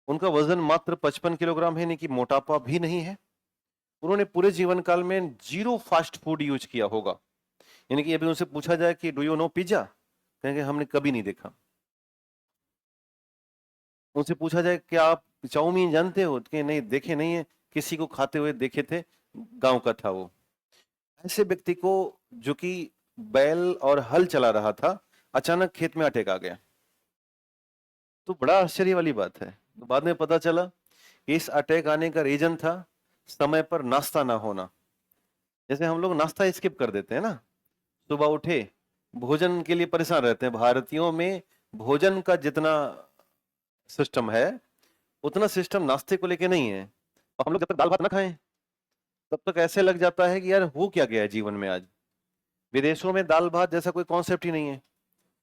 उनका वजन मात्र 55 किलोग्राम है, यानी कि मोटापा भी नहीं है। उन्होंने पूरे जीवन काल में 0 फास्ट फूड यूज किया होगा। यानी कि अभी उनसे पूछा जाए कि डू यू नो पिज्जा, कहेंगे हमने कभी नहीं देखा। उनसे पूछा जाए कि आप चाउमीन जानते हो, कि नहीं देखे नहीं है, किसी को खाते हुए देखे थे, गांव का था वो। ऐसे व्यक्ति को, जो कि बैल और हल चला रहा था, अचानक खेत में अटैक आ गया। तो बड़ा आश्चर्य वाली बात है। तो बाद में पता चला कि इस अटैक आने का रीजन था समय पर नाश्ता ना होना। जैसे हम लोग नाश्ता स्किप कर देते हैं ना, सुबह उठे भोजन के लिए परेशान रहते हैं। भारतीयों में भोजन का जितना सिस्टम है उतना सिस्टम नाश्ते को लेके नहीं है। और हम लोग जब तक दाल भात ना खाएं तब तक ऐसे लग जाता है कि यार हो क्या गया है जीवन में आज। विदेशों में दाल भात जैसा कोई कॉन्सेप्ट ही नहीं है।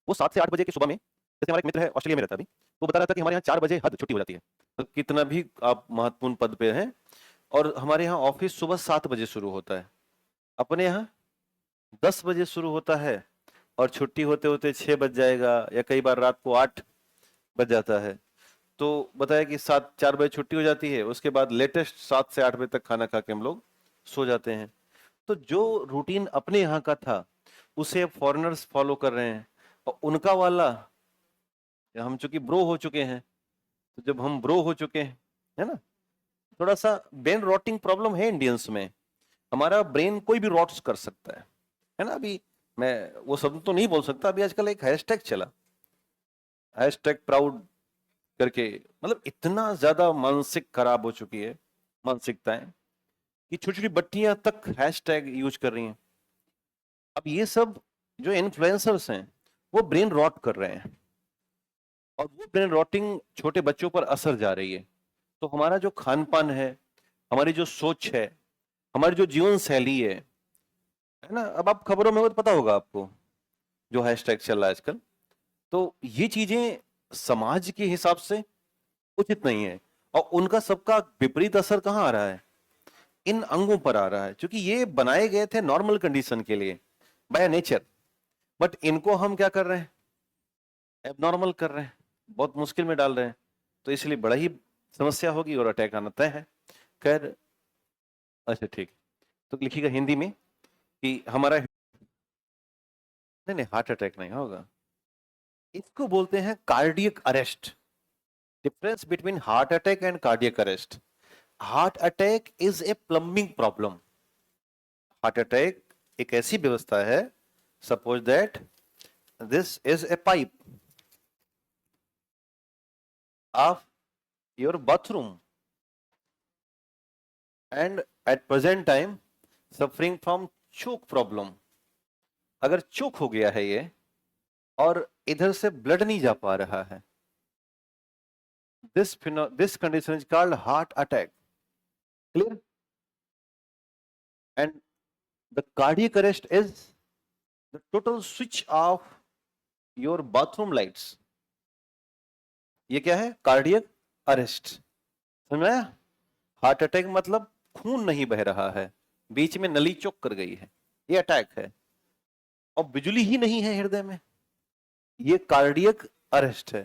वो 7 से 8 बजे की सुबह में, जैसे हमारा एक मित्र है ऑस्ट्रेलिया में रहता है अभी, वो बता रहा था कि हमारे यहाँ 4 बजे हद छुट्टी हो जाती है। तो कितना भी आप महत्वपूर्ण पद पे हैं, और हमारे यहाँ ऑफिस सुबह 7 बजे शुरू होता है, अपने यहाँ 10 बजे शुरू होता है, और छुट्टी होते होते 6 बज जाएगा, या कई बार रात को 8 बज जाता है। तो बताया कि 4 बजे छुट्टी हो जाती है, उसके बाद लेटेस्ट 7 से 8 बजे तक खाना खा के हम लोग सो जाते हैं। तो जो रूटीन अपने यहाँ का था उसे अब फॉरेनर्स फॉलो कर रहे हैं, और उनका वाला, हम चूंकि ब्रो हो चुके हैं, तो जब हम ब्रो हो चुके हैं, है ना, थोड़ा सा ब्रेन रॉटिंग प्रॉब्लम है इंडियंस में। हमारा ब्रेन कोई भी रॉट्स कर सकता है ना। अभी मैं वो शब्द तो नहीं बोल सकता, अभी आजकल एक हैशटैग चला, हैशटैग प्राउड करके, मतलब इतना ज्यादा मानसिक खराब हो चुकी है मानसिकताएं, कि छोटी छोटी बट्टियां तक हैशटैग यूज कर रही हैं। अब ये सब जो इन्फ्लुएंसर्स हैं वो ब्रेन रॉट कर रहे हैं, और वो ब्रेन रॉटिंग छोटे बच्चों पर असर जा रही है। तो हमारा जो खान पान है, हमारी जो सोच है, हमारी जो जीवन शैली है ना, अब आप खबरों में हो तो पता होगा आपको, जो हैशटैग चल रहा है आजकल, तो ये चीजें समाज के हिसाब से उचित नहीं है। और उनका सबका विपरीत असर कहाँ आ रहा है, इन अंगों पर आ रहा है, क्योंकि ये बनाए गए थे नॉर्मल कंडीशन के लिए बाय नेचर। बट इनको हम क्या कर रहे हैं, एबनॉर्मल कर रहे हैं, बहुत मुश्किल में डाल रहे हैं। तो इसलिए बड़ा ही समस्या होगी और अटैक आना तय है। खैर, अच्छा ठीक है, तो लिखिएगा हिंदी में कि हमारा, नहीं नहीं हार्ट अटैक नहीं होगा, इसको बोलते हैं cardiac arrest. Difference between heart attack and cardiac arrest, heart attack is a plumbing problem. Heart attack एक ऐसी व्यवस्था है, suppose that this is a pipe of your bathroom, and at present time suffering from choke problem. अगर choke हो गया है ये, और इधर से ब्लड नहीं जा पा रहा है, this condition is called heart attack. Clear? And the cardiac arrest is the total switch off your bathroom lights. ये क्या है? Cardiac arrest. समझ में आया? हार्ट अटैक मतलब खून नहीं बह रहा है, बीच में नली चौक कर गई है, ये अटैक है। और बिजली ही नहीं है हृदय में, ये कार्डियक अरेस्ट है।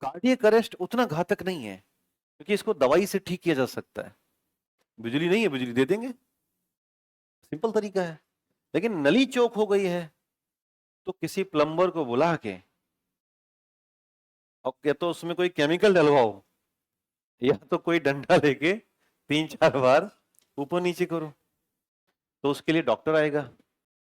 कार्डियक अरेस्ट उतना घातक नहीं है, क्योंकि इसको दवाई से ठीक किया जा सकता है। बिजली नहीं है, बिजली दे देंगे, सिंपल तरीका है। लेकिन नली चौक हो गई है, तो किसी प्लम्बर को बुला के, और या तो उसमें कोई केमिकल डलवाओ, या तो कोई डंडा लेके 3-4 बार ऊपर नीचे करो, तो उसके लिए डॉक्टर आएगा।